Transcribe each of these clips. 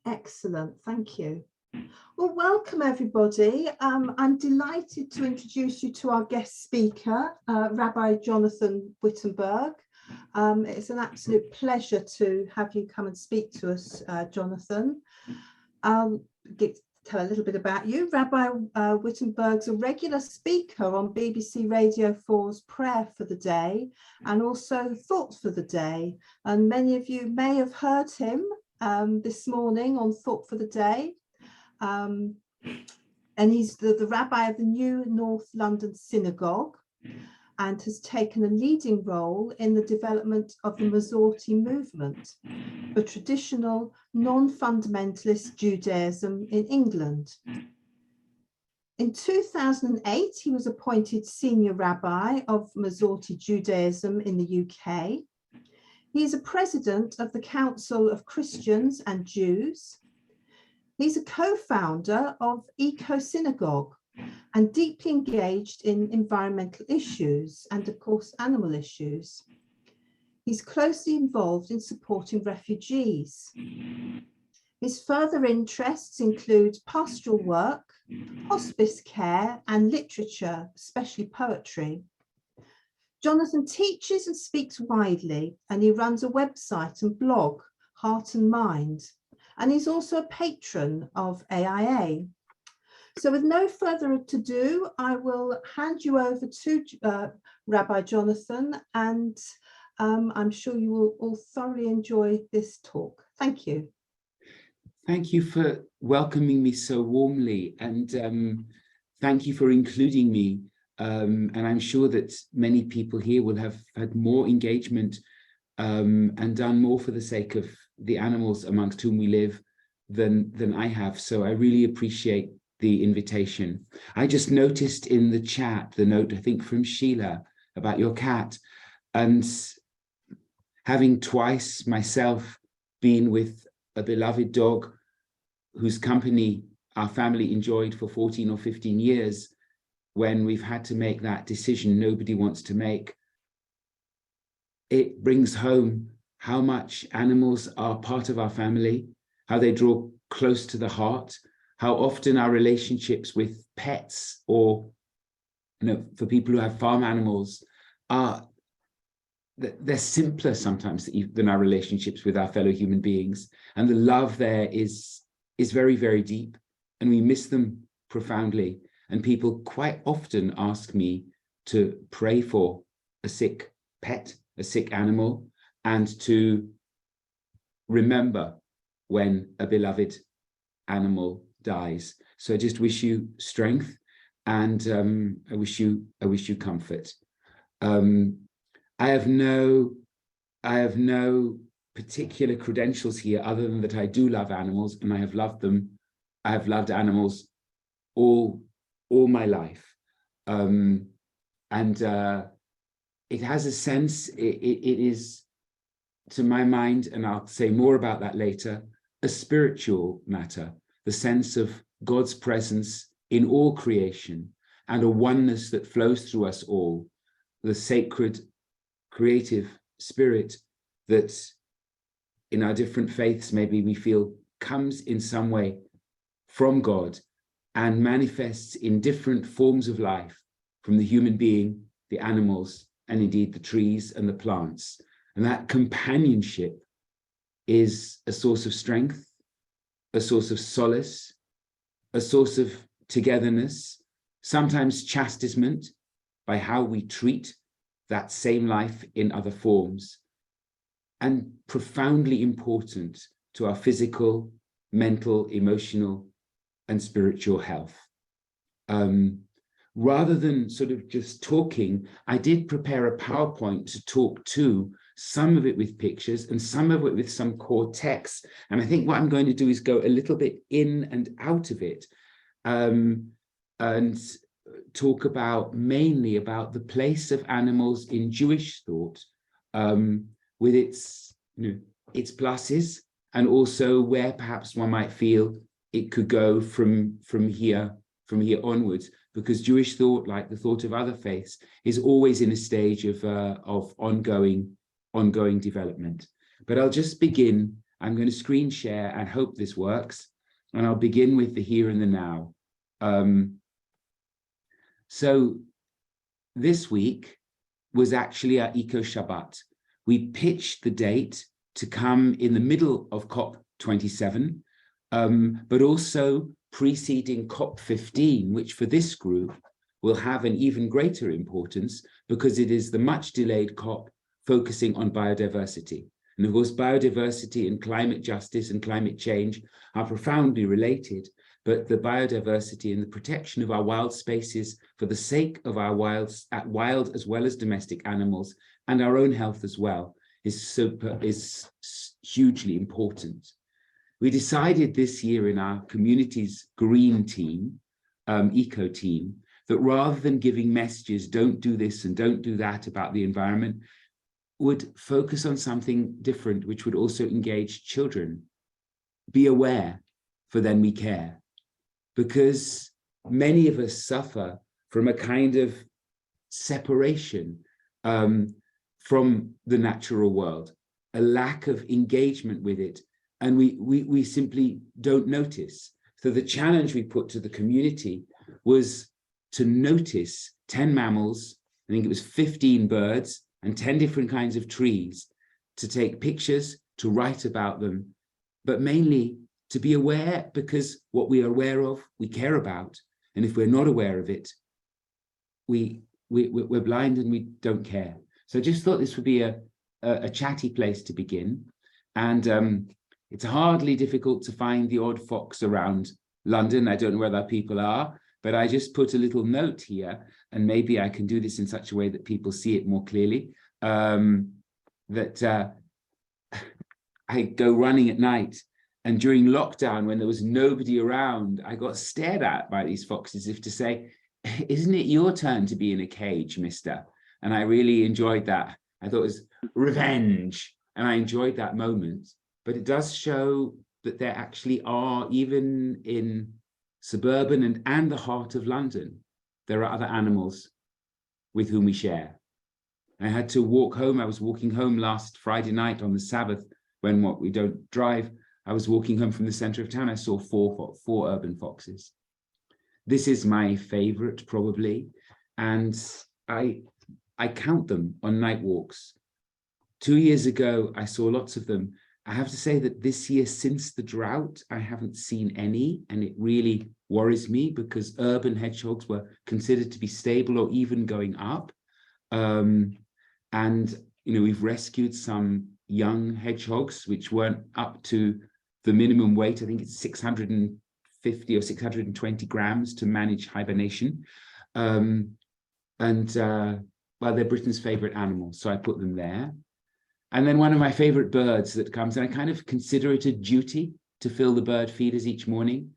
Excellent, thank you. Well, welcome everybody. I'm delighted to introduce you to our guest speaker, Rabbi Jonathan Wittenberg. It's an absolute pleasure to have you come and speak to us, Jonathan. I'll tell a little bit about you. Rabbi Wittenberg's a regular speaker on BBC Radio 4's Prayer for the Day and also Thought for the Day. And many of you may have heard him this morning on Thought for the Day. And he's the rabbi of the new North London Synagogue and has taken a leading role in the development of the Masorti movement, a traditional non-fundamentalist Judaism in England. In 2008, he was appointed senior rabbi of Masorti Judaism in the UK. He is a president of the Council of Christians and Jews. He's a co-founder of Eco Synagogue and deeply engaged in environmental issues and, of course, animal issues. He's closely involved in supporting refugees. His further interests include pastoral work, hospice care, and literature, especially poetry. Jonathan teaches and speaks widely, and he runs a website and blog, Heart and Mind. And he's also a patron of AIA. So with no further ado, I will hand you over to Rabbi Jonathan, and I'm sure you will all thoroughly enjoy this talk. Thank you. Thank you for welcoming me so warmly, and thank you for including me. And I'm sure that many people here will have had more engagement and done more for the sake of the animals amongst whom we live than I have. So I really appreciate the invitation. I just noticed in the chat the note, I think from Sheila, about your cat, and having twice myself been with a beloved dog whose company our family enjoyed for 14 or 15 years, when we've had to make that decision nobody wants to make, it brings home how much animals are part of our family, how they draw close to the heart, how often our relationships with pets, or for people who have farm animals, they're simpler sometimes than our relationships with our fellow human beings. And the love there is very, very deep, and we miss them profoundly. And people quite often ask me to pray for a sick pet, a sick animal, and to remember when a beloved animal dies. So I just wish you strength, and I wish you comfort. I have no particular credentials here other than that I do love animals, and I have loved them. I have loved animals all my life, and it has a sense. It is, to my mind, and I'll say more about that later, a spiritual matter, the sense of God's presence in all creation and a oneness that flows through us all, the sacred creative spirit that in our different faiths maybe we feel comes in some way from God and manifests in different forms of life, from the human being, the animals, and indeed the trees and the plants. And that companionship is a source of strength, a source of solace, a source of togetherness, sometimes chastisement by how we treat that same life in other forms, and profoundly important to our physical, mental, emotional, and spiritual health. Rather than sort of just talking, I did prepare a PowerPoint to talk to, some of it with pictures and some of it with some core text. And I think what I'm going to do is go a little bit in and out of it, and talk mainly about the place of animals in Jewish thought, with its pluses, and also where perhaps one might feel it could go from here onwards, because Jewish thought, like the thought of other faiths, is always in a stage of ongoing development. But I'll just begin I'm going to screen share and hope this works. And I'll begin with the here and the now. So this week was actually our Eco Shabbat. We pitched the date to come in the middle of COP27, but also preceding COP15, which for this group will have an even greater importance because it is the much delayed COP focusing on biodiversity. And of course, biodiversity and climate justice and climate change are profoundly related, but the biodiversity and the protection of our wild spaces for the sake of our wild as well as domestic animals and our own health as well is hugely important. We decided this year in our community's green team, eco team, that rather than giving messages, don't do this and don't do that about the environment, would focus on something different, which would also engage children. Be aware, for then we care. Because many of us suffer from a kind of separation from the natural world, a lack of engagement with it, and we simply don't notice. So the challenge we put to the community was to notice 10 mammals, I think it was 15 birds, and 10 different kinds of trees, to take pictures, to write about them, but mainly to be aware, because what we are aware of, we care about. And if we're not aware of it, we're blind and we don't care. So I just thought this would be a chatty place to begin. And it's hardly difficult to find the odd fox around London. I don't know where that people are, but I just put a little note here, and maybe I can do this in such a way that people see it more clearly, that I go running at night, and during lockdown, when there was nobody around, I got stared at by these foxes as if to say, isn't it your turn to be in a cage, mister? And I really enjoyed that. I thought it was revenge, and I enjoyed that moment. But it does show that there actually are, even in suburban and the heart of London, there are other animals with whom we share. I had to walk home. I was walking home last Friday night on the Sabbath, when we don't drive. I was walking home from the center of town. I saw four urban foxes. This is my favorite, probably. And I count them on night walks. 2 years ago, I saw lots of them. I have to say that this year, since the drought, I haven't seen any, and it really worries me because urban hedgehogs were considered to be stable or even going up. And, we've rescued some young hedgehogs, which weren't up to the minimum weight. I think it's 650 or 620 grams to manage hibernation. Well, they're Britain's favorite animals, so I put them there. And then one of my favorite birds that comes, and I kind of consider it a duty to fill the bird feeders each morning,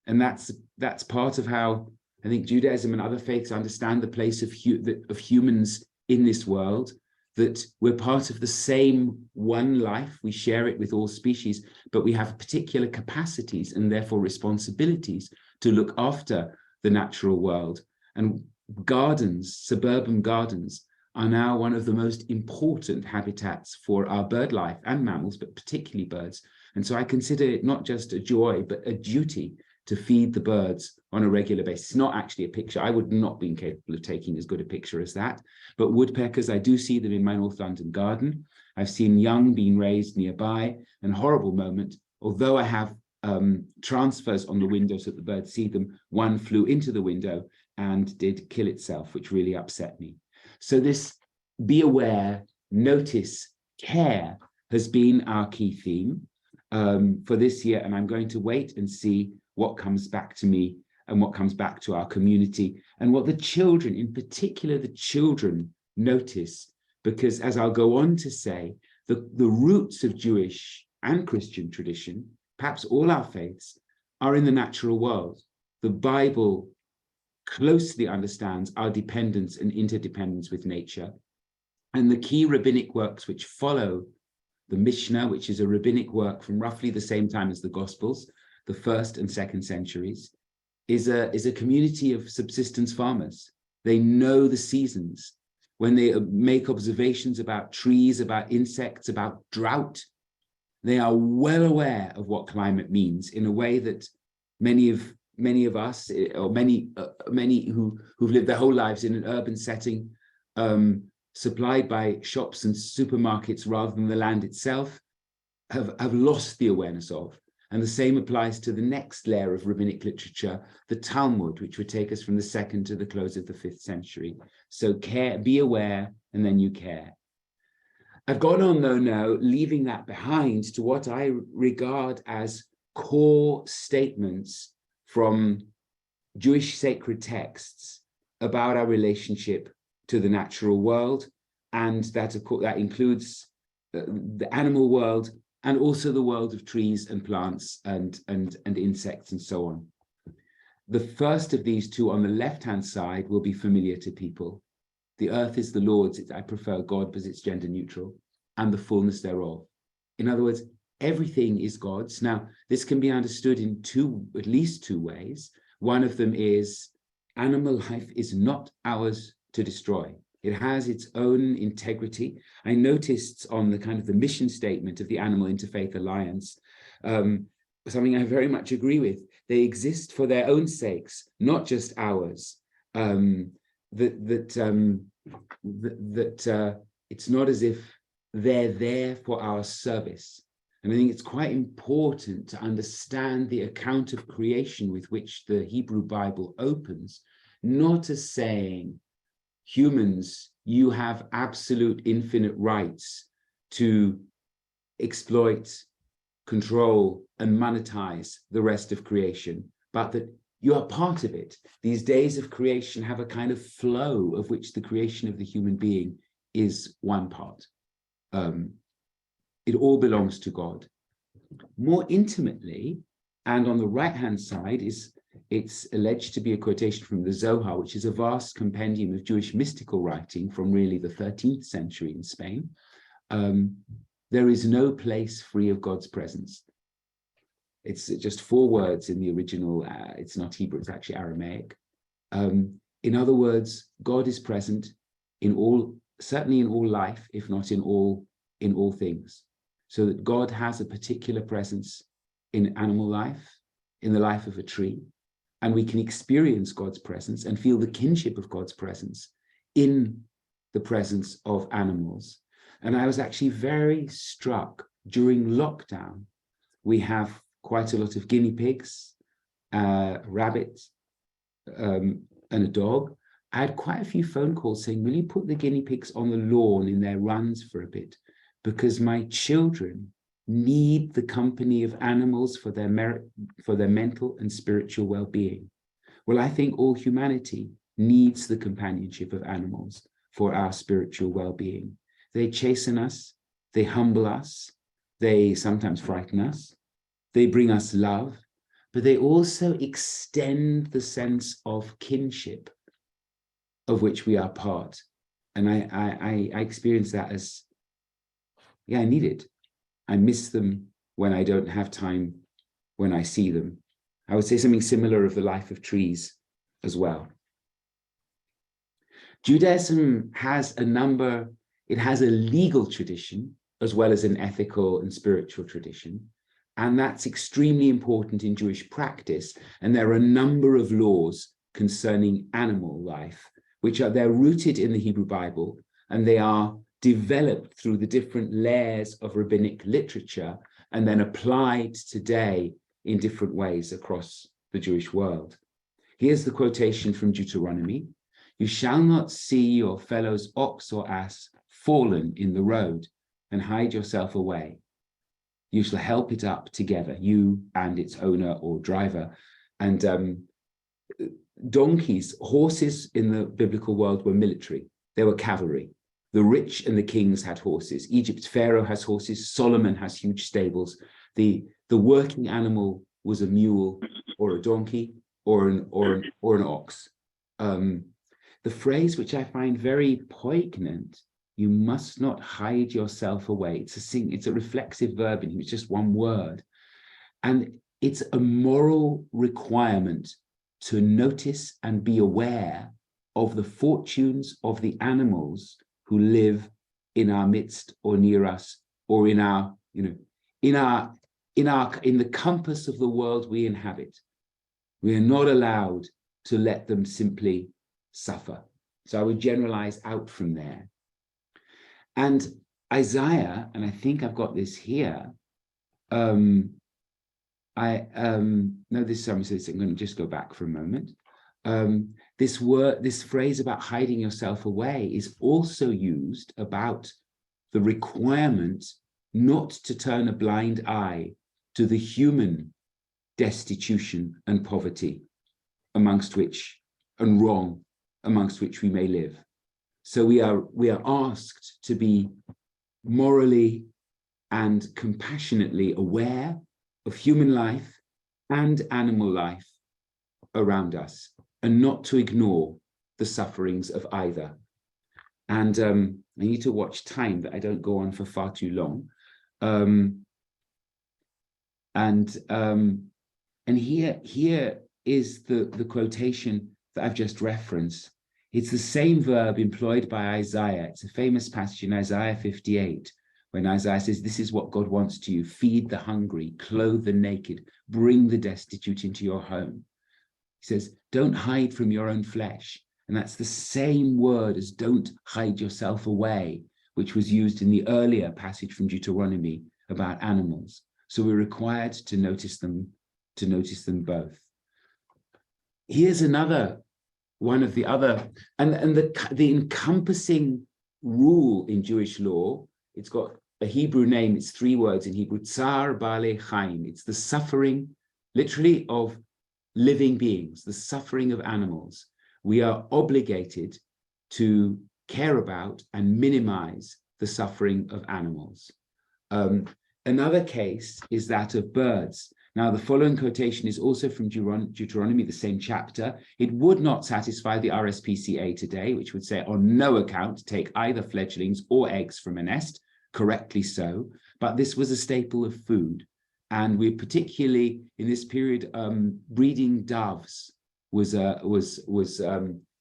and that's part of how I think Judaism and other faiths understand the place of humans in this world, that we're part of the same one life. We share it with all species, but we have particular capacities and therefore responsibilities to look after the natural world. And gardens, suburban gardens, are now one of the most important habitats for our bird life and mammals, but particularly birds. And so I consider it not just a joy, but a duty to feed the birds on a regular basis. It's not actually a picture. I would not be capable of taking as good a picture as that. But woodpeckers, I do see them in my North London garden. I've seen young being raised nearby, and horrible moment. Although I have transfers on the window so that the birds see them, one flew into the window and did kill itself, which really upset me. So this be aware, notice, care has been our key theme for this year. And I'm going to wait and see what comes back to me and what comes back to our community and what the children, in particular the children, notice. Because as I'll go on to say, the roots of Jewish and Christian tradition, perhaps all our faiths, are in the natural world. The Bible closely understands our dependence and interdependence with nature. And the key rabbinic works which follow the Mishnah, which is a rabbinic work from roughly the same time as the Gospels, the 1st and 2nd centuries, is a community of subsistence farmers. They know the seasons. When they make observations about trees, about insects, about drought, They are well aware of what climate means in a way that many of us, or many who've lived their whole lives in an urban setting, supplied by shops and supermarkets rather than the land itself, have lost the awareness of. And the same applies to the next layer of rabbinic literature, the Talmud, which would take us from the 2nd to the close of the 5th century. So be aware, and then you care. I've gone on, though, now, leaving that behind, to what I regard as core statements from Jewish sacred texts about our relationship to the natural world, and that includes the animal world, and also the world of trees and plants and insects and so on. The first of these two on the left-hand side will be familiar to people. The earth is the Lord's. I prefer God because it's gender neutral, and the fullness thereof. In other words, everything is God's. Now, this can be understood in at least two ways. One of them is animal life is not ours to destroy. It has its own integrity. I noticed on the kind of the mission statement of the Animal Interfaith Alliance, something I very much agree with. They exist for their own sakes, not just ours. It's not as if they're there for our service. And I think it's quite important to understand the account of creation with which the Hebrew Bible opens, not as saying, humans, you have absolute infinite rights to exploit, control, and monetize the rest of creation, but that you are part of it. These days of creation have a kind of flow of which the creation of the human being is one part. It all belongs to God. More intimately, and on the right-hand side, it's alleged to be a quotation from the Zohar, which is a vast compendium of Jewish mystical writing from really the 13th century in Spain. There is no place free of God's presence. It's just 4 words in the original. It's not Hebrew, it's actually Aramaic. In other words, God is present in all, certainly in all life, if not in all things. So that God has a particular presence in animal life, in the life of a tree, and we can experience God's presence and feel the kinship of God's presence in the presence of animals. And I was actually very struck during lockdown. We have quite a lot of guinea pigs, rabbits, and a dog. I had quite a few phone calls saying, will you put the guinea pigs on the lawn in their runs for a bit? Because my children need the company of animals for their mental and spiritual well-being. Well, I think all humanity needs the companionship of animals for our spiritual well-being. They chasten us, they humble us, they sometimes frighten us, they bring us love, but they also extend the sense of kinship of which we are part. And I experience that as, yeah, I need it. I miss them when I don't have time, when I see them. I would say something similar of the life of trees as well. Judaism has it has a legal tradition as well as an ethical and spiritual tradition. And that's extremely important in Jewish practice. And there are a number of laws concerning animal life, they're rooted in the Hebrew Bible, and they are developed through the different layers of rabbinic literature and then applied today in different ways across the Jewish world. Here's the quotation from Deuteronomy. You shall not see your fellow's ox or ass fallen in the road and hide yourself away. You shall help it up together, you and its owner or driver. And donkeys, horses in the biblical world were military. They were cavalry. The rich and the kings had horses. Egypt's Pharaoh has horses. Solomon has huge stables. The working animal was a mule or a donkey or an ox. The phrase, which I find very poignant, you must not hide yourself away. It's a reflexive verb in here. It's just one word. And it's a moral requirement to notice and be aware of the fortunes of the animals who live in our midst or near us or in our, in the compass of the world we inhabit, we are not allowed to let them simply suffer. So I would generalize out from there. And Isaiah, and I think I've got this here. No, this is, I'm going to just go back for a moment. This phrase about hiding yourself away is also used about the requirement not to turn a blind eye to the human destitution and poverty amongst which, and wrong amongst which we may live. So we are asked to be morally and compassionately aware of human life and animal life around us, and not to ignore the sufferings of either. And I need to watch time that I don't go on for far too long. And here is the quotation that I've just referenced. It's the same verb employed by Isaiah. It's a famous passage in Isaiah 58, when Isaiah says, this is what God wants to you: feed the hungry, clothe the naked, bring the destitute into your home. He says, don't hide from your own flesh. And that's the same word as don't hide yourself away, which was used in the earlier passage from Deuteronomy about animals. So we're required to notice them both. Here's another one of the other, and the encompassing rule in Jewish law. It's got a Hebrew name, it's 3 words in Hebrew, tsar baalei chaim. It's the suffering, literally, of living beings, the suffering of animals. We are obligated to care about and minimize the suffering of animals. Another case is that of birds. Now, the following quotation is also from Deuteronomy, the same chapter. It would not satisfy the RSPCA today, which would say, on no account take either fledglings or eggs from a nest, correctly so, but this was a staple of food. And we particularly, in this period, breeding doves was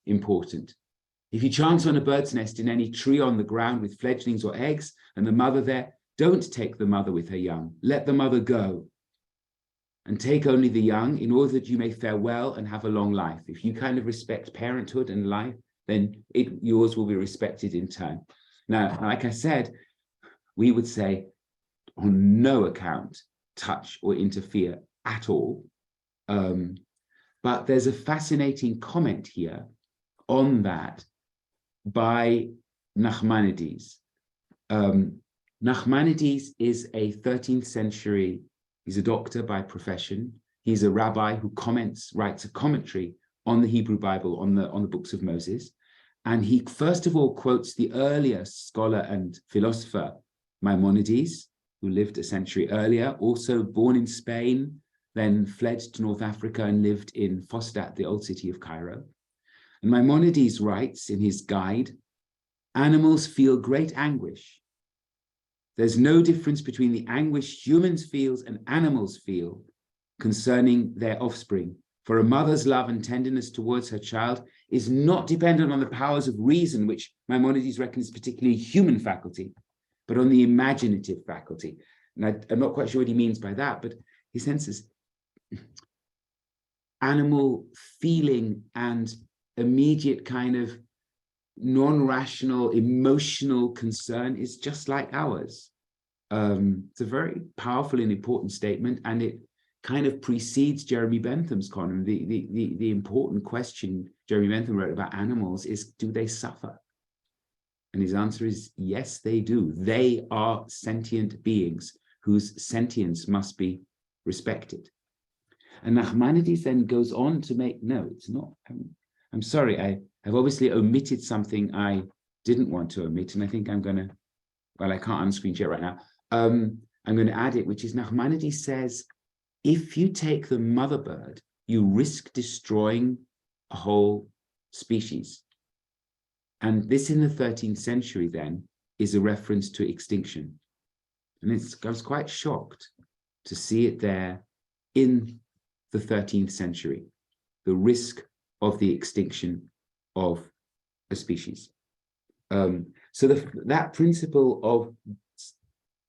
important. If you chance on a bird's nest in any tree on the ground with fledglings or eggs, and the mother there, don't take the mother with her young. Let the mother go, and take only the young, in order that you may fare well and have a long life. If you kind of respect parenthood and life, then yours will be respected in turn. Now, like I said, we would say, on no account, touch or interfere at all. But there's a fascinating comment here on that by Nachmanides. Nachmanides is a 13th century, he's a doctor by profession. He's a rabbi who writes a commentary on the Hebrew Bible, on the books of Moses. And he first of all quotes the earlier scholar and philosopher Maimonides, who lived a century earlier, also born in Spain, then fled to North Africa and lived in Fostat, the old city of Cairo. And Maimonides writes in his guide, animals feel great anguish. There's no difference between the anguish humans feel and animals feel concerning their offspring. For a mother's love and tenderness towards her child is not dependent on the powers of reason, which Maimonides reckons particularly human faculty, but on the imaginative faculty. And I'm not quite sure what he means by that, but he senses animal feeling and immediate kind of non-rational emotional concern is just like ours. It's a very powerful and important statement, and it kind of precedes Jeremy Bentham's column. The important question Jeremy Bentham wrote about animals is, do they suffer? And his answer is, yes, they do. They are sentient beings whose sentience must be respected. And Nachmanides then goes on to make, no, it's not, I'm sorry, I've obviously omitted something I didn't want to omit, and I think I'm going to, well, I can't unscreen share right now. I'm going to add it, which is Nachmanides says, if you take the mother bird, you risk destroying a whole species. And this in the 13th century then is a reference to extinction. And I was quite shocked to see it there in the 13th century, the risk of the extinction of a species. So that principle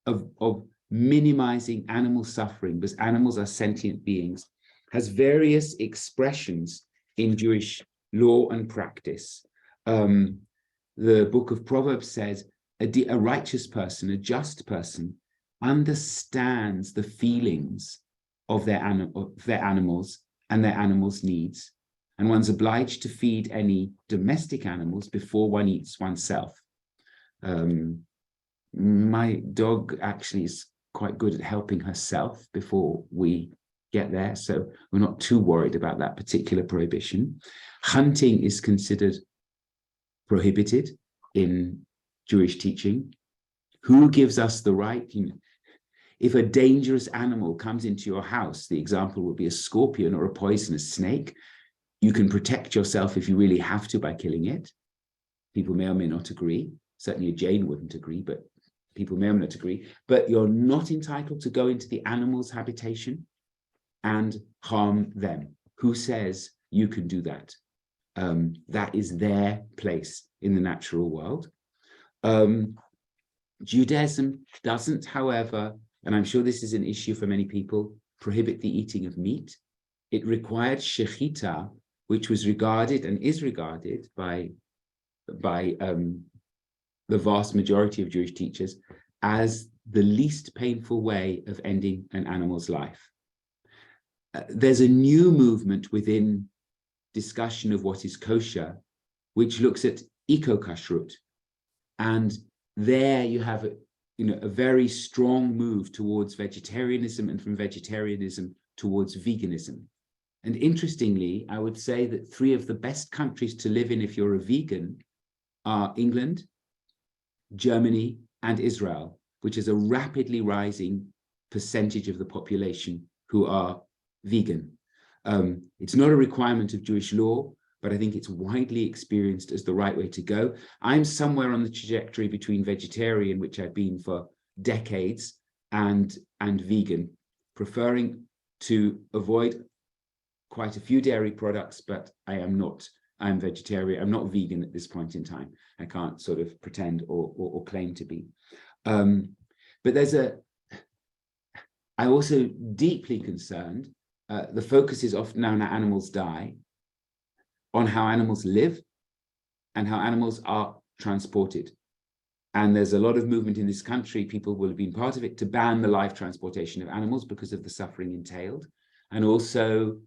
of minimizing animal suffering, because animals are sentient beings, has various expressions in Jewish law and practice. The book of Proverbs says, a righteous person, a just person, understands the feelings of their animals and their animals' needs. And one's obliged to feed any domestic animals before one eats oneself. My dog actually is quite good at helping herself before we get there, so we're not too worried about that particular prohibition. Hunting is considered prohibited in Jewish teaching. Who gives us the right? If a dangerous animal comes into your house, the example would be a scorpion or a poisonous snake, you can protect yourself if you really have to by killing it. People may or may not agree. Certainly Jane wouldn't agree, but people may or may not agree. But you're not entitled to go into the animal's habitation and harm them. Who says you can do that? That is their place in the natural world. Judaism doesn't, however, and I'm sure this is an issue for many people, prohibit the eating of meat. It required shechita, which was regarded and is regarded by the vast majority of Jewish teachers as the least painful way of ending an animal's life. There's a new movement within discussion of what is kosher, which looks at eco-kashrut. And there you have a very strong move towards vegetarianism, and from vegetarianism towards veganism. And interestingly, I would say that 3 of the best countries to live in if you're a vegan are England, Germany, and Israel, which is a rapidly rising percentage of the population who are vegan. It's not a requirement of Jewish law, but I think it's widely experienced as the right way to go. I'm somewhere on the trajectory between vegetarian, which I've been for decades, and vegan, preferring to avoid quite a few dairy products, but I'm vegetarian. I'm not vegan at this point in time. I can't sort of pretend or claim to be. But I'm also deeply concerned. The focus is often now on how animals die, on how animals live, and how animals are transported. And there's a lot of movement in this country, people will have been part of it, to ban the live transportation of animals because of the suffering entailed. And also,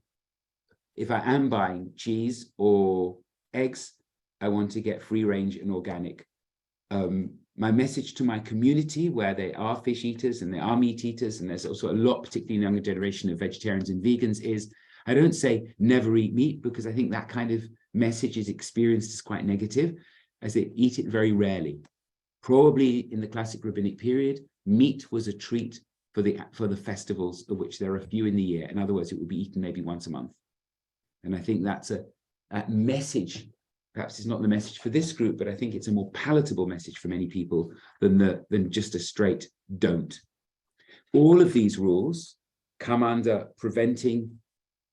if I am buying cheese or eggs, I want to get free range and organic. My message to my community, where they are fish eaters and they are meat eaters, and there's also a lot, particularly in the younger generation, of vegetarians and vegans, is I don't say never eat meat, because I think that kind of message is experienced as quite negative. I say eat it very rarely. Probably in the classic rabbinic period, meat was a treat for the festivals, of which there are a few in the year. In other words, it would be eaten maybe once a month. And I think that's a message. Perhaps it's not the message for this group, but I think it's a more palatable message for many people than just a straight don't. All of these rules come under preventing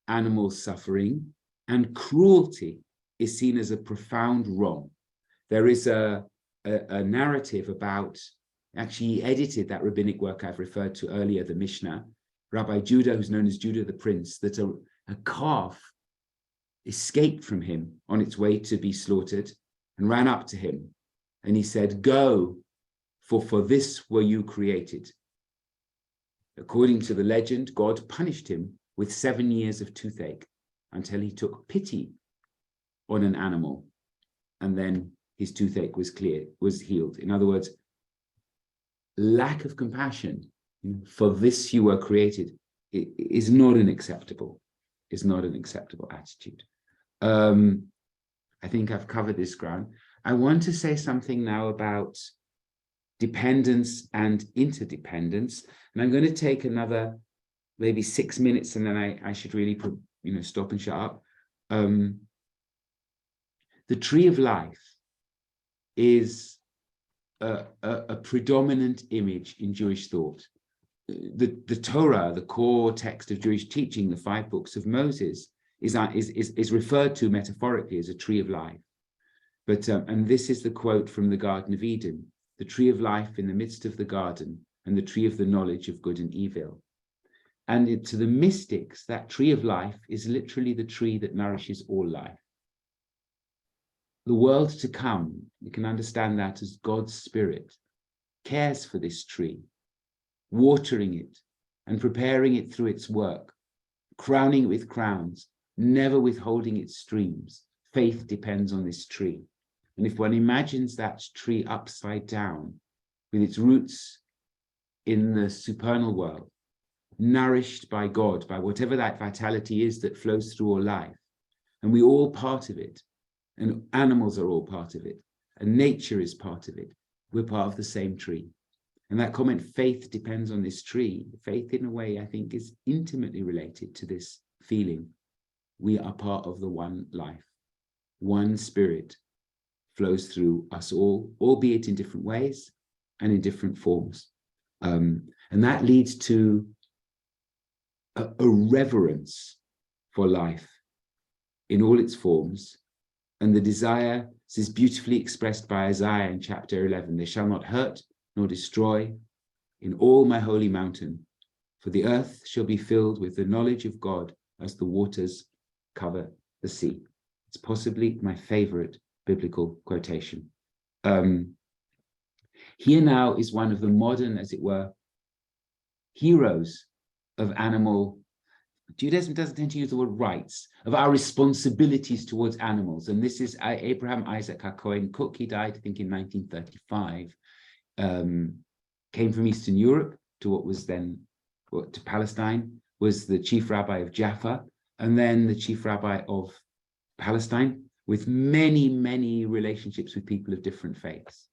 animal suffering, and cruelty is seen as a profound wrong. There is a narrative about, actually he edited that rabbinic work I've referred to earlier, the Mishnah, Rabbi Judah, who's known as Judah the Prince, that a calf escaped from him on its way to be slaughtered and ran up to him. And he said, "Go, for this were you created." According to the legend, God punished him with 7 years of toothache until he took pity on an animal, and then his toothache was healed. In other words, lack of compassion, for this you were created, is not an acceptable attitude. I think I've covered this ground. I want to say something now about dependence and interdependence, and I'm going to take another maybe 6 minutes, and then I should really stop and shut up. The tree of life is a predominant image in Jewish thought. The Torah, the core text of Jewish teaching, the 5 books of Moses, is referred to metaphorically as a tree of life. But and this is the quote from the Garden of Eden: "The tree of life in the midst of the garden and the tree of the knowledge of good and evil. And to the mystics, that tree of life is literally the tree that nourishes all life. The world to come, you can understand that as God's spirit cares for this tree, watering it and preparing it through its work, crowning it with crowns, never withholding its streams. Faith depends on this tree. And if one imagines that tree upside down, with its roots in the supernal world, nourished by God, by whatever that vitality is that flows through all life, and we're all part of it, and animals are all part of it, and nature is part of it, we're part of the same tree. And that comment, faith depends on this tree, faith in a way I think is intimately related to this feeling. We are part of the one life. One spirit flows through us all, albeit in different ways and in different forms. And that leads to a reverence for life in all its forms. And the desire is beautifully expressed by Isaiah in chapter 11. They shall not hurt nor destroy in all my holy mountain, for the earth shall be filled with the knowledge of God as the waters cover the sea. It's possibly my favorite biblical quotation. Here now is one of the modern, as it were, heroes of animal. Judaism doesn't tend to use the word rights, of our responsibilities towards animals. And this is Abraham Isaac HaKohen Cook. He died, I think, in 1935. Came from Eastern Europe to what was then, to Palestine, was the chief rabbi of Jaffa, and then the chief rabbi of Palestine, with many, many relationships with people of different faiths.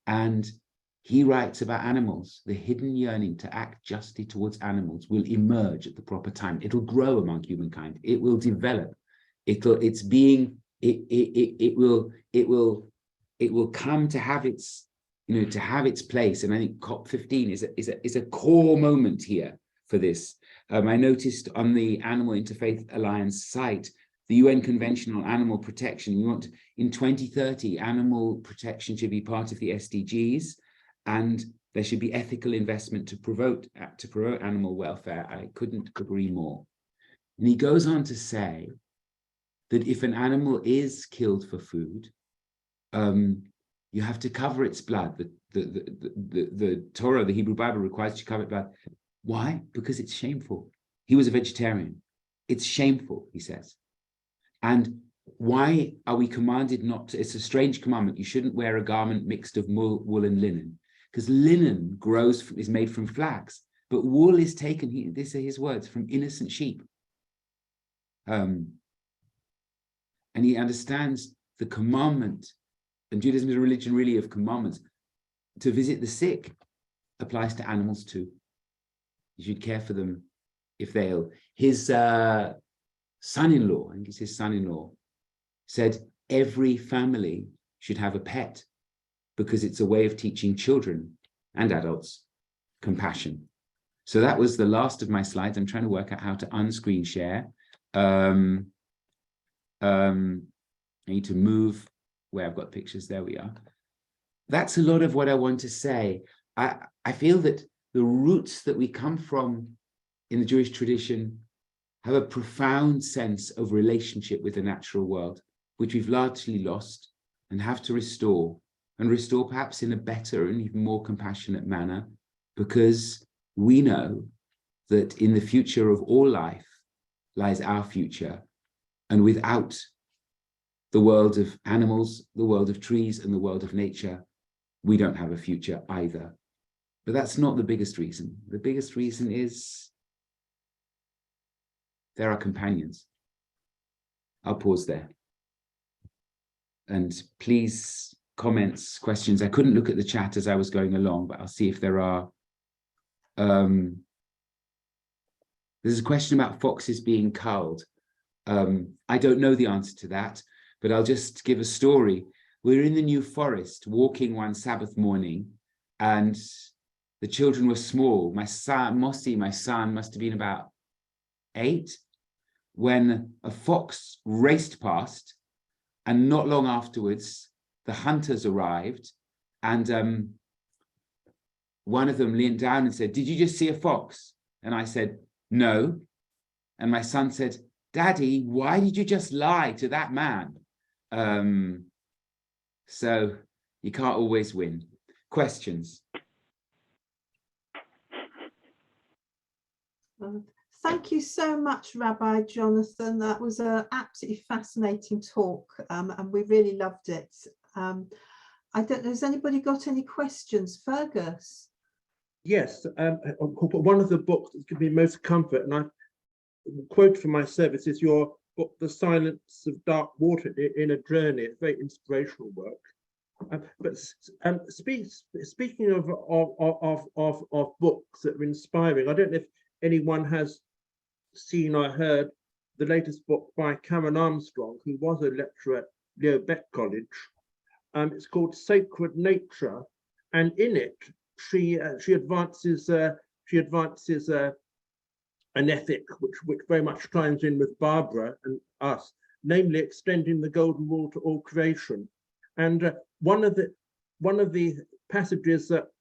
And he writes about animals. The hidden yearning to act justly towards animals will emerge at the proper time. It'll grow among humankind. It will develop. It will come to have its, to have its place. And I think COP15 is a core moment here for this. I noticed on the Animal Interfaith Alliance site, the UN Convention on Animal Protection, we want in 2030, animal protection should be part of the SDGs, and there should be ethical investment to promote animal welfare. I couldn't agree more. And he goes on to say that if an animal is killed for food, you have to cover its blood. The Torah, the Hebrew Bible, requires you to cover its blood. Why? Because it's shameful. He was a vegetarian. It's shameful, he says. And why are we commanded not to? It's a strange commandment. You shouldn't wear a garment mixed of wool and linen, because linen is made from flax, but wool is taken, these are his words, from innocent sheep. And he understands the commandment, and Judaism is a religion really of commandments. To visit the sick applies to animals too. You should care for them if they're ill. His son-in-law, I think it's his son-in-law, said every family should have a pet because it's a way of teaching children and adults compassion. So that was the last of my slides. I'm trying to work out how to unscreen share. I need to move where I've got pictures. There we are. That's a lot of what I want to say. I feel that the roots that we come from in the Jewish tradition have a profound sense of relationship with the natural world, which we've largely lost and have to restore, and restore perhaps in a better and even more compassionate manner, because we know that in the future of all life lies our future, and without the world of animals, the world of trees, and the world of nature, we don't have a future either. But that's not the biggest reason. The biggest reason is they're our companions. I'll pause there. And please, comments, questions. I couldn't look at the chat as I was going along, but I'll see if there are. There's a question about foxes being culled. I don't know the answer to that, but I'll just give a story. We're in the New Forest walking one Sabbath morning, and the children were small. My son, Mossi, my son, must have been about 8, when a fox raced past, and not long afterwards, the hunters arrived, and one of them leaned down and said, "Did you just see a fox?" And I said, "No." And my son said, "Daddy, why did you just lie to that man?" So you can't always win. Questions? Thank you so much, Rabbi Jonathan. That was an absolutely fascinating talk, and we really loved it. I don't know, has anybody got any questions? Fergus? Yes, one of the books that gives me most comfort, and I quote from my service, is your book, The Silence of Dark Water in a Journey. It's very inspirational work. But speaking of books that are inspiring, I don't know if anyone has seen or heard the latest book by Karen Armstrong, who was a lecturer at Leo Beck College. It's called Sacred Nature, and in it she advances an ethic which very much chimes in with Barbara and us, namely extending the golden rule to all creation. And one of the passages that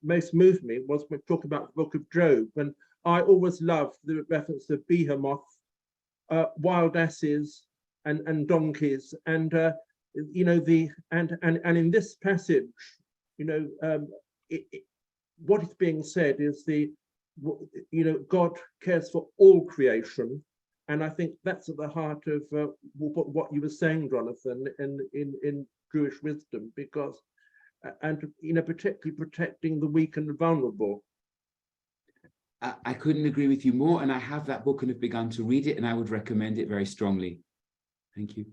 most moved me was when we talk about the book of Job, and I always loved the reference to behemoth, wild asses, and donkeys, and you know, and in this passage, you know, what is being said is God cares for all creation, and I think that's at the heart of what you were saying, Jonathan, in Jewish wisdom, because and you know, particularly protecting the weak and the vulnerable. I couldn't agree with you more, and I have that book and have begun to read it, and I would recommend it very strongly. Thank you.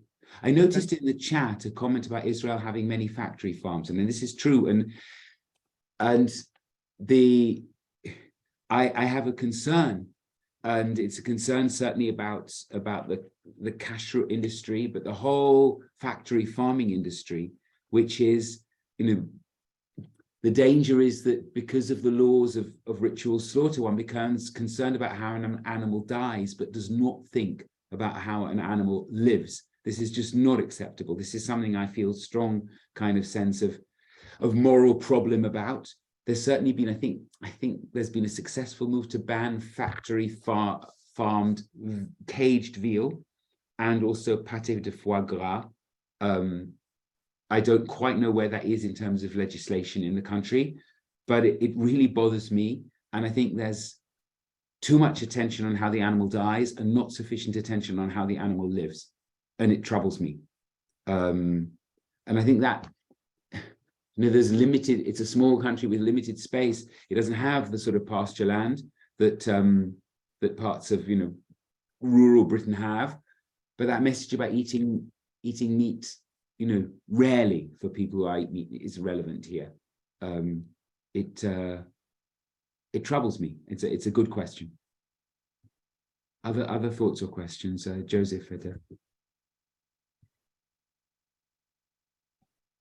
I noticed in the chat a comment about Israel having many factory farms, and this is true. And I have a concern, and it's a concern certainly about the kashrut industry, but the whole factory farming industry, which is, you know, the danger is that because of the laws of ritual slaughter, one becomes concerned about how an animal dies, but does not think about how an animal lives. This is just not acceptable. This is something I feel strong kind of sense of moral problem about. There's certainly been, I think there's been a successful move to ban factory farmed caged veal and also pâté de foie gras. I don't quite know where that is in terms of legislation in the country, but it really bothers me. And I think there's too much attention on how the animal dies and not sufficient attention on how the animal lives. And it troubles me. And I think that, you know, there's limited, it's a small country with limited space. It doesn't have the sort of pasture land that that parts of, you know, rural Britain have. But that message about eating meat, you know, rarely for people who eat meat is relevant here. It troubles me. It's a good question. Other thoughts or questions? Joseph,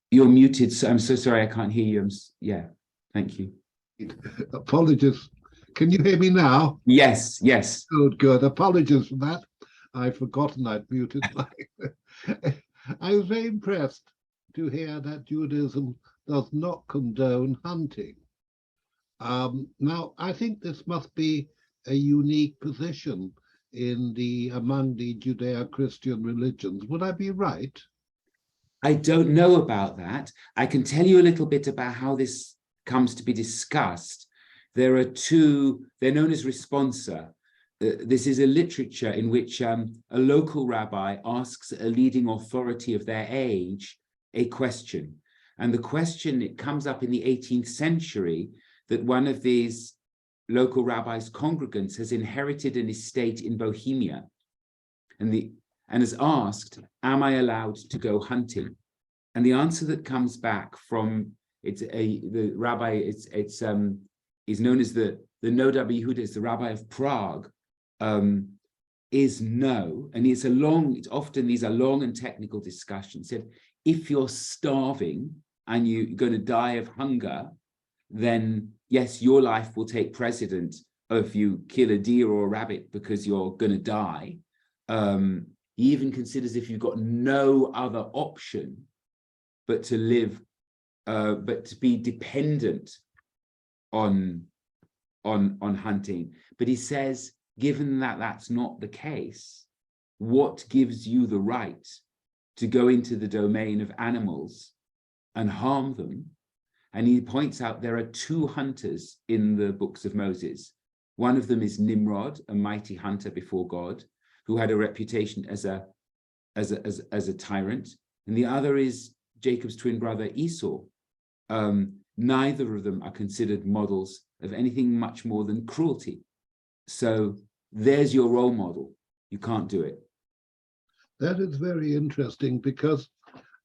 you're muted. So I'm so sorry, I can't hear you. Yeah, thank you. Apologies. Can you hear me now? Yes, yes. Good. Apologies for that. I've forgotten I'd muted. I was very impressed to hear that Judaism does not condone hunting. Now, I think this must be a unique position among the Judeo-Christian religions. Knows. Would I be right? I don't know about that. I can tell you a little bit about how this comes to be discussed. There are two, they're known as responsa. This is a literature in which a local rabbi asks a leading authority of their age a question. And the question, it comes up in the 18th century that one of these local rabbis' congregants has inherited an estate in Bohemia and has asked, am I allowed to go hunting? And the answer that comes back from the rabbi, is known as the Noda Yehuda, is the rabbi of Prague, is no. And it's often these are long and technical discussions. If you're starving and you're going to die of hunger, then yes, your life will take precedent if you kill a deer or a rabbit because you're going to die. He even considers if you've got no other option but to live, but to be dependent on hunting. But he says, given that that's not the case, what gives you the right to go into the domain of animals and harm them? And he points out there are two hunters in the books of Moses. One of them is Nimrod, a mighty hunter before God, who had a reputation as a tyrant. And the other is Jacob's twin brother Esau. Neither of them are considered models of anything much more than cruelty. So there's your role model. You can't do it. That is very interesting, because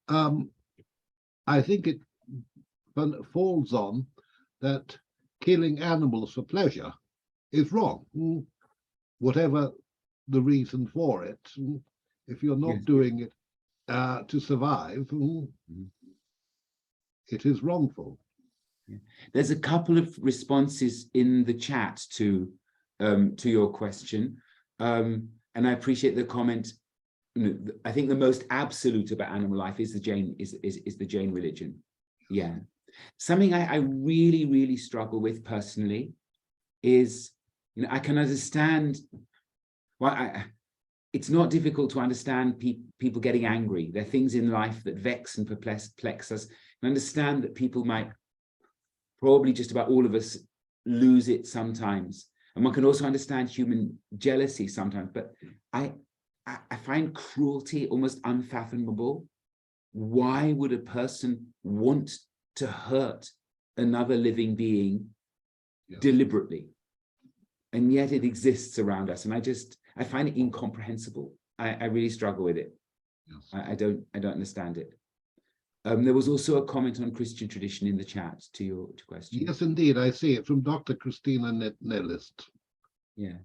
I think it falls on that killing animals for pleasure is wrong, whatever the reason for it. If you're not doing it to survive, it is wrongful. There's a couple of responses in the chat to your question, and I appreciate the comment. I think the most absolute about animal life is the Jain religion. Yeah, something I really, really struggle with personally is, I can understand why it's not difficult to understand people getting angry. There are things in life that vex and perplex us. And understand that people might, probably just about all of us, lose it sometimes. And one can also understand human jealousy sometimes. But I find cruelty almost unfathomable. Why would a person want to hurt another living being deliberately? And yet it exists around us. And I find it incomprehensible. I really struggle with it. Yes. I don't understand it. There was also a comment on Christian tradition in the chat to your question. Yes, indeed. I see it from Dr. Christina Nellist. Yeah,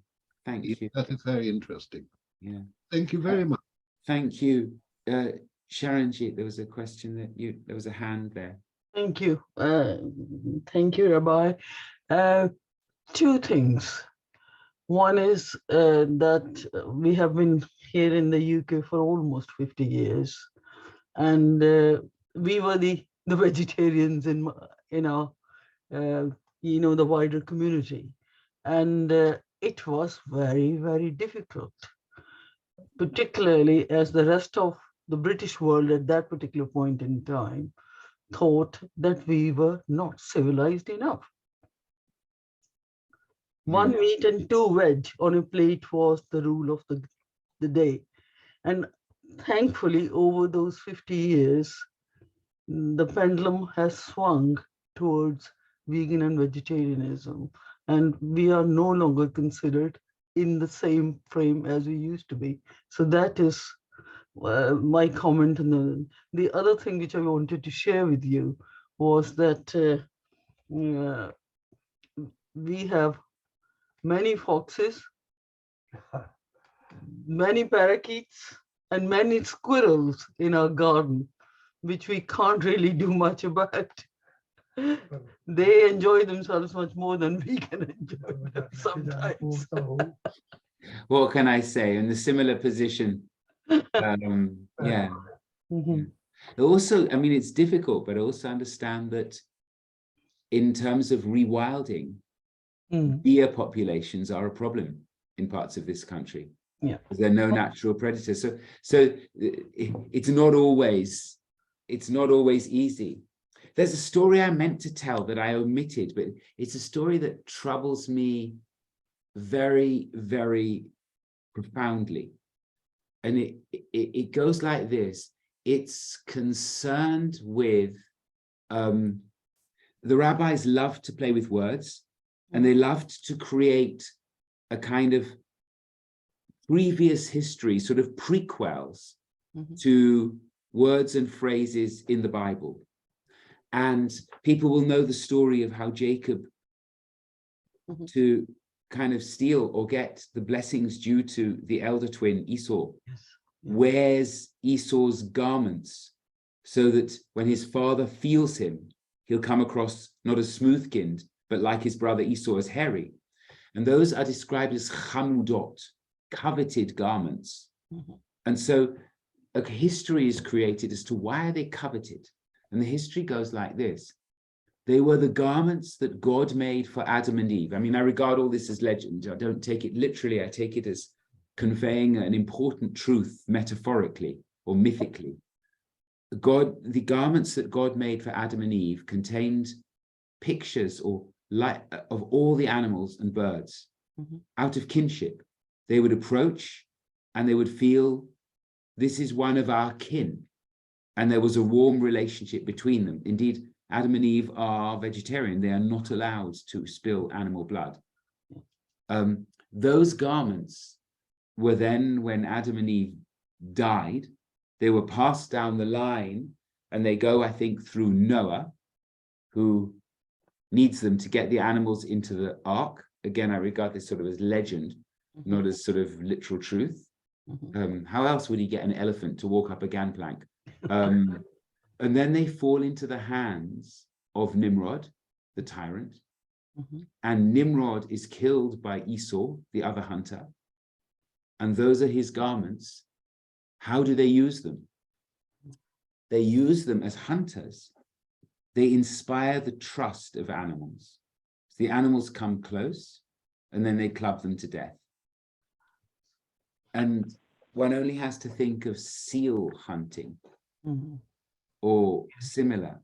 thank you. That is very interesting. Yeah. Thank you very much. Thank you. Sharonjit, there was a question there was a hand there. Thank you. Thank you, Rabbi. Two things. One is that we have been here in the UK for almost 50 years, and we were the vegetarians in our the wider community, and it was very, very difficult, particularly as the rest of the British world at that particular point in time thought that we were not civilized enough. One meat and two veg on a plate was the rule of the day. And thankfully, over those 50 years, the pendulum has swung towards vegan and vegetarianism. And we are no longer considered in the same frame as we used to be. So that is my comment. And the other thing which I wanted to share with you was that we have many foxes, many parakeets, and many squirrels in our garden, which we can't really do much about. They enjoy themselves much more than we can enjoy them sometimes. What can I say? In a similar position. Yeah. Mm-hmm. Also, I mean, it's difficult, but I also understand that in terms of rewilding, deer populations are a problem in parts of this country. Yeah, there are no natural predators. So it's not always easy. There's a story I meant to tell that I omitted, but it's a story that troubles me very, very profoundly. And it goes like this. It's concerned with the rabbis loved to play with words, and they loved to create a kind of previous history, sort of prequels to words and phrases in the Bible. And people will know the story of how Jacob, to kind of steal or get the blessings due to the elder twin Esau, wears Esau's garments so that when his father feels him, he'll come across not as smooth-skinned, but like his brother Esau, as hairy. And those are described as chamudot, coveted garments. And so a history is created as to why are they coveted. And the history goes like this. They were the garments that God made for Adam and Eve. I mean, I regard all this as legend. I don't take it literally. I take it as conveying an important truth metaphorically or mythically. The garments that God made for Adam and Eve contained pictures or light of all the animals and birds. Out of kinship. They would approach and they would feel, this is one of our kin. And there was a warm relationship between them. Indeed, Adam and Eve are vegetarian. They are not allowed to spill animal blood. Those garments were then, when Adam and Eve died, they were passed down the line, and they go, I think, through Noah, who needs them to get the animals into the ark. Again, I regard this sort of as legend, not as sort of literal truth. How else would he get an elephant to walk up a gangplank? And then they fall into the hands of Nimrod, the tyrant. And Nimrod is killed by Esau, the other hunter. And those are his garments. How do they use them? They use them as hunters. They inspire the trust of animals. So the animals come close, and then they club them to death. And one only has to think of seal hunting or similar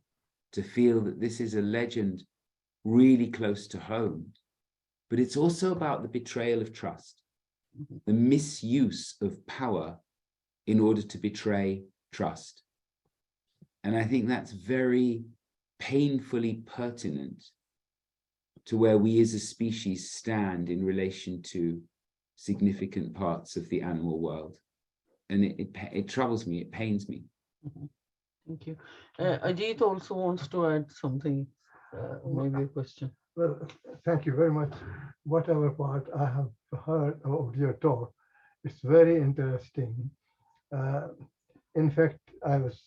to feel that this is a legend really close to home. But it's also about the betrayal of trust, the misuse of power in order to betray trust. And I think that's very painfully pertinent to where we as a species stand in relation to significant parts of the animal world. And it troubles me, it pains me. Thank you. Ajit also wants to add something, maybe a question. Well, thank you very much. Whatever part I have heard of your talk, it's very interesting. In fact, I was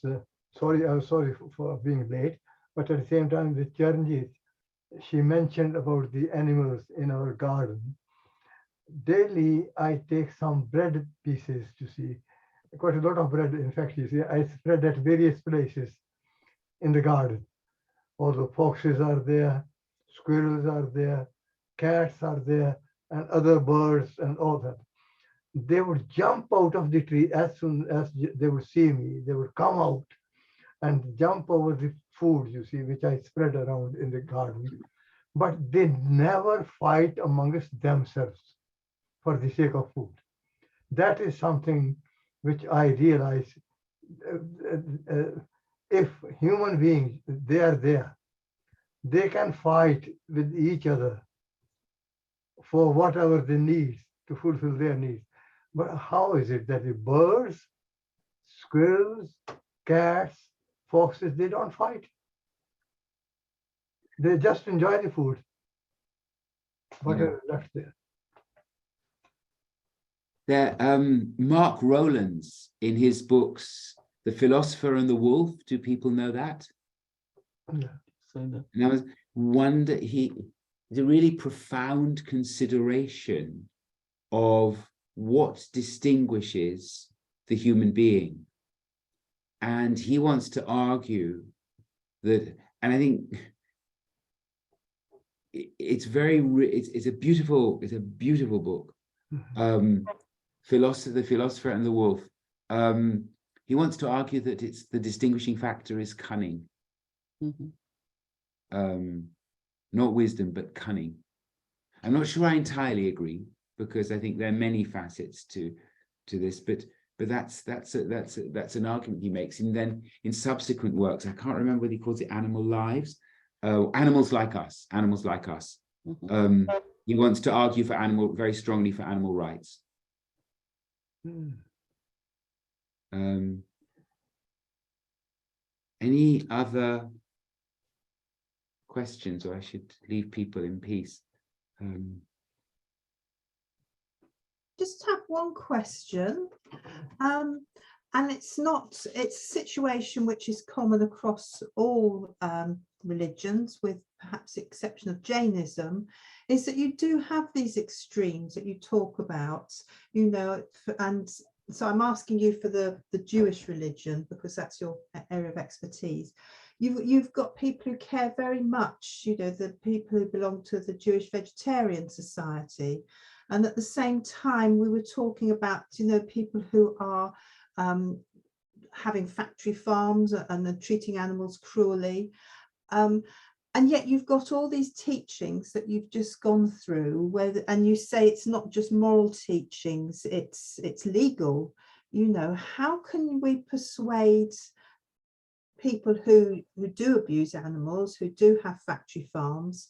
sorry for being late, but at the same time, with Charanjit, she mentioned about the animals in our garden. Daily, I take some bread pieces to see, quite a lot of bread. In fact, you see, I spread at various places in the garden. All the foxes are there, squirrels are there, cats are there, and other birds and all that. They would jump out of the tree as soon as they would see me. They would come out and jump over the food, you see, which I spread around in the garden. But they never fight amongst themselves for the sake of food. That is something which I realize. If human beings, they are there, they can fight with each other for whatever they need to fulfill their needs. But how is it that the birds, squirrels, cats, foxes, they don't fight? They just enjoy the food, whatever is left there. Mark Rowland's, in his books, The Philosopher and the Wolf, do people know that? Yeah. And I was wonder, it's a really profound consideration of what distinguishes the human being. And he wants to argue that, and I think it's a beautiful book. The Philosopher and the Wolf. He wants to argue that it's the distinguishing factor is cunning. Not wisdom, but cunning. I'm not sure I entirely agree, because I think there are many facets to this, but that's an argument he makes. And then in subsequent works, I can't remember whether he calls it Animal Lives, Animals Like Us. He wants to argue very strongly for animal rights. Any other questions, or I should leave people in peace? Just have one question, and it's a situation which is common across all religions, with perhaps the exception of Jainism, is that you do have these extremes that you talk about, and so I'm asking you for the Jewish religion, because that's your area of expertise. You've got people who care very much, you know, the people who belong to the Jewish Vegetarian Society. And at the same time, we were talking about, you know, people who are having factory farms and are treating animals cruelly. And yet you've got all these teachings that you've just gone through, and you say it's not just moral teachings, it's legal. You know, how can we persuade people who do abuse animals, who do have factory farms,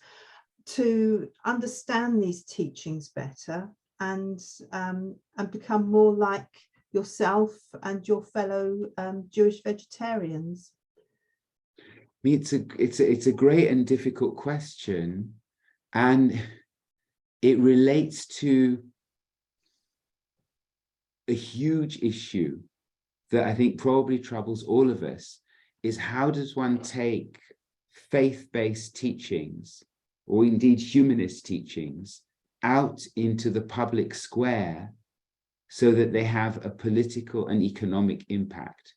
to understand these teachings better and become more like yourself and your fellow Jewish vegetarians? I mean, it's a great and difficult question, and it relates to a huge issue that I think probably troubles all of us, is how does one take faith-based teachings, or indeed humanist teachings, out into the public square so that they have a political and economic impact,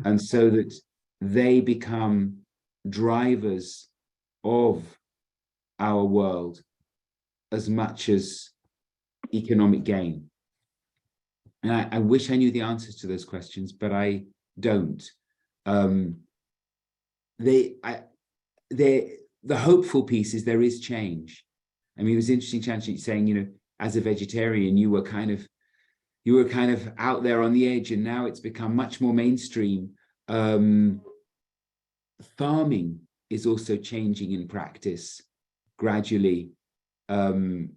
and so that they become drivers of our world as much as economic gain. And I wish I knew the answers to those questions, but I don't. The hopeful piece is there is change. I mean, it was interesting, Chancellor, saying, you know, as a vegetarian, you were kind of out there on the edge, and now it's become much more mainstream. Farming is also changing in practice gradually. Colin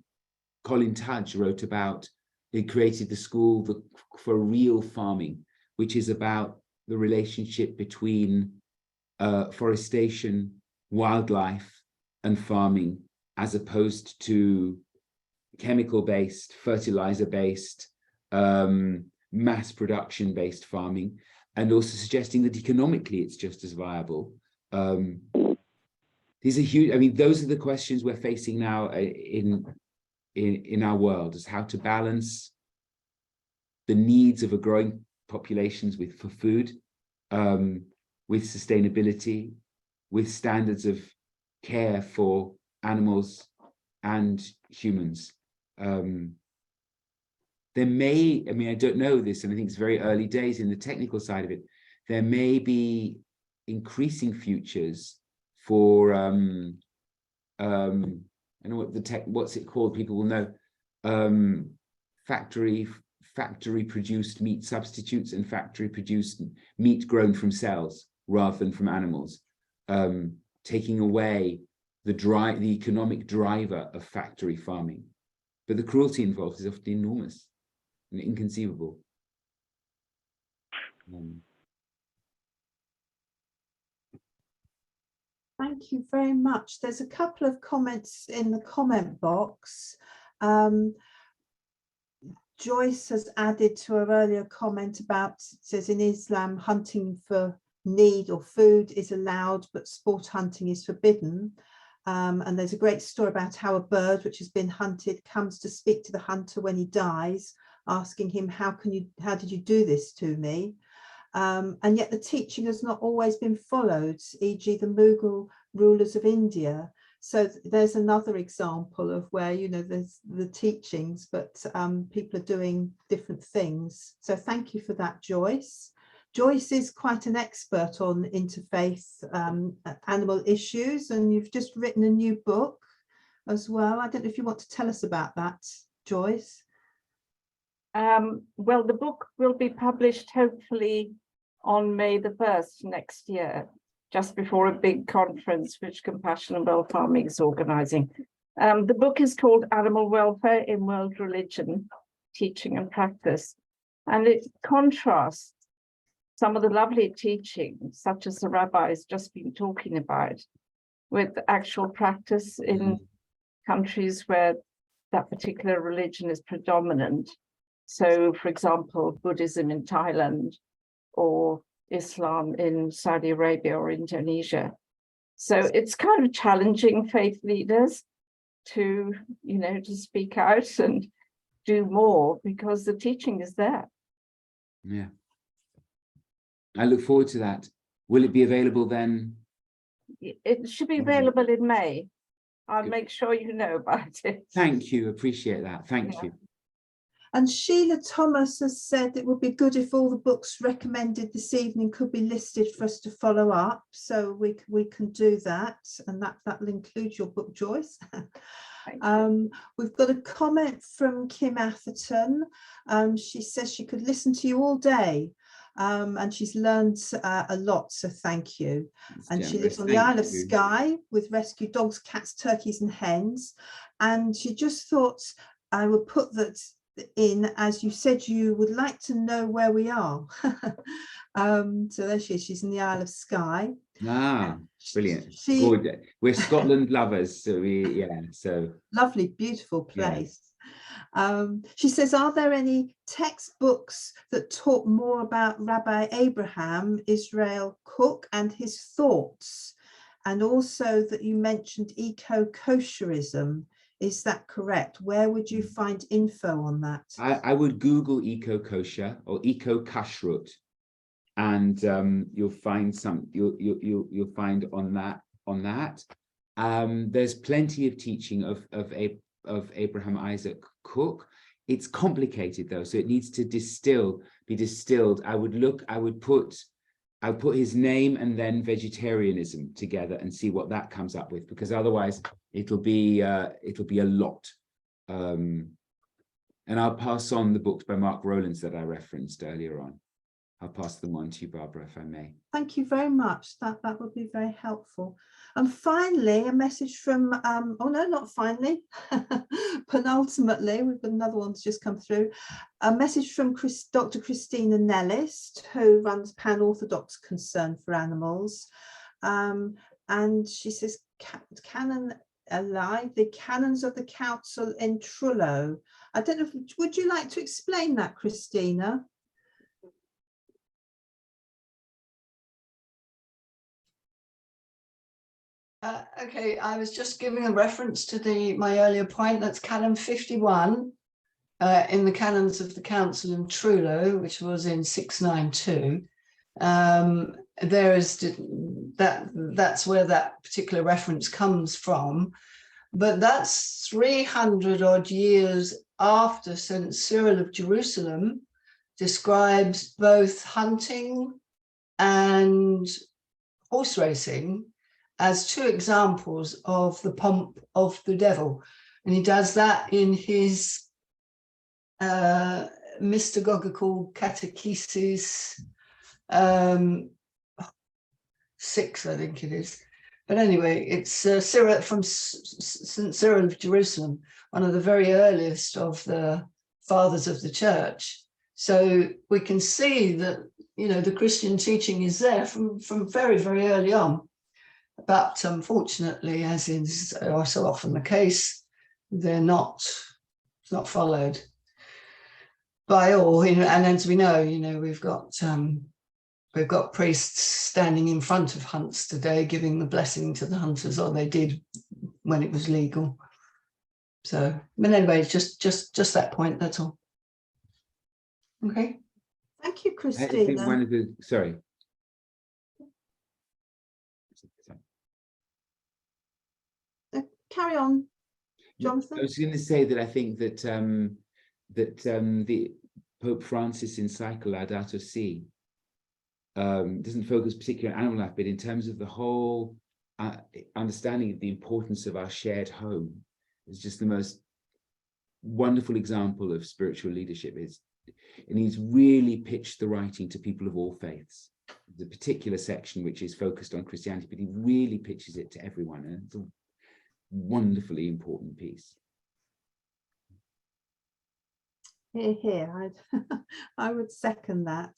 Tudge wrote about, he created the school for real farming, which is about the relationship between forestation, wildlife, and farming, as opposed to chemical-based, fertilizer-based, mass production-based farming, and also suggesting that economically it's just as viable. These are huge. I mean, those are the questions we're facing now in our world, is how to balance the needs of a growing populations for food, with sustainability, with standards of care for animals and humans. There may, I mean, I don't know this, and I think it's very early days in the technical side of it, there may be increasing futures for, I don't know what what's it called, people will know, factory produced meat substitutes and factory produced meat grown from cells rather than from animals, taking away the economic driver of factory farming. But the cruelty involved is often enormous and inconceivable. Thank you very much. There's a couple of comments in the comment box. Joyce has added to her earlier comment about, it says in Islam, hunting for need or food is allowed, but sport hunting is forbidden. And there's a great story about how a bird which has been hunted comes to speak to the hunter when he dies, asking him, how did you do this to me? And yet the teaching has not always been followed, e.g. the Mughal rulers of India. So there's another example of where, you know, there's the teachings, but people are doing different things. So thank you for that, Joyce. Joyce is quite an expert on interfaith animal issues, and you've just written a new book as well. I don't know if you want to tell us about that, Joyce. Well, the book will be published hopefully on May the 1st next year, just before a big conference which Compassion and Well Farming is organizing. The book is called Animal Welfare in World Religion, Teaching and Practice, and it contrasts some of the lovely teachings, such as the Rabbi has just been talking about, with actual practice in countries where that particular religion is predominant. So, for example, Buddhism in Thailand or Islam in Saudi Arabia or Indonesia. So it's kind of challenging faith leaders to, you know, to speak out and do more, because the teaching is there. Yeah. I look forward to that. Will it be available then? It should be available in May. I'll make sure you know about it. Thank you, appreciate that. Thank Yeah. you. And Sheila Thomas has said it would be good if all the books recommended this evening could be listed for us to follow up. So we can do that, and that'll include your book, Joyce. We've got a comment from Kim Atherton. She says she could listen to you all day, and she's learned a lot, so thank you. And she lives on the Isle of Skye with rescued dogs, cats, turkeys and hens. And she just thought I would put that in, as you said you would like to know where we are. So there she is, she's in the Isle of Skye. Ah, brilliant. Good. We're Scotland lovers, so so lovely, beautiful place. She says, are there any textbooks that talk more about Rabbi Abraham Israel Cook and his thoughts? And also that you mentioned eco-kosherism. Is that correct? Where would you find info on that? I would Google eco-kosher or eco-kashrut, and you'll find you'll find on that. There's plenty of teaching of Abraham Isaac Cook. It's complicated though, so it needs to be distilled. I would put his name and then vegetarianism together and see what that comes up with, because otherwise it'll be a lot. And I'll pass on the books by Mark Rowlands that I referenced earlier on. I'll pass them on to you, Barbara, if I may. Thank you very much. That would be very helpful. And finally, a message from, oh no, not finally, penultimately, we've got another one that's just come through. A message from Dr. Christina Nellist, who runs Pan-Orthodox Concern for Animals. And she says, Canon Eli, the canons of the council in Trullo. I don't know, would you like to explain that, Christina? Okay, I was just giving a reference to my earlier point. That's Canon 51 in the Canons of the Council in Trullo, which was in 692. There is that's where that particular reference comes from, but that's 300 odd years after St. Cyril of Jerusalem describes both hunting and horse racing as two examples of the pomp of the devil. And he does that in his mystagogical catechesis 6, I think it is. But anyway, it's Cyril from St. Cyril of Jerusalem, one of the very earliest of the fathers of the church. So we can see that, you know, the Christian teaching is there from very, very early on. But unfortunately, as is so often the case, it's not followed by all. You know, and as we know, you know, we've got priests standing in front of hunts today, giving the blessing to the hunters, or they did when it was legal. So, but anyway, just that point. That's all. Okay. Thank you, Christina. I think one of the sorry. Carry on, Jonathan. I was going to say that I think that the Pope Francis encyclical Laudato Si doesn't focus particularly on animal life, but in terms of the whole understanding of the importance of our shared home, is just the most wonderful example of spiritual leadership. And he's really pitched the writing to people of all faiths. The particular section which is focused on Christianity, but he really pitches it to everyone, and it's a wonderfully important piece. Here, I would second that.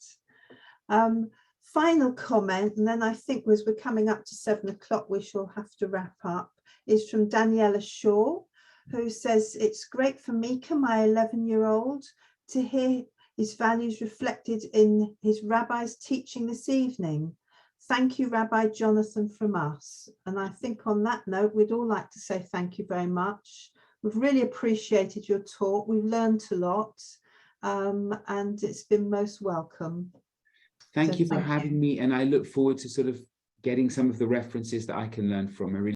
Final comment, and then I think as we're coming up to 7 o'clock, we shall have to wrap up, is from Daniela Shaw, who says, it's great for Mika, my 11-year-old, to hear his values reflected in his rabbi's teaching this evening. Thank you, Rabbi Jonathan, from us. And I think on that note, we'd all like to say thank you very much. We've really appreciated your talk. We've learned a lot, and it's been most welcome. Thank So you for thank you. having me, and I look forward to sort of getting some of the references that I can learn from. I really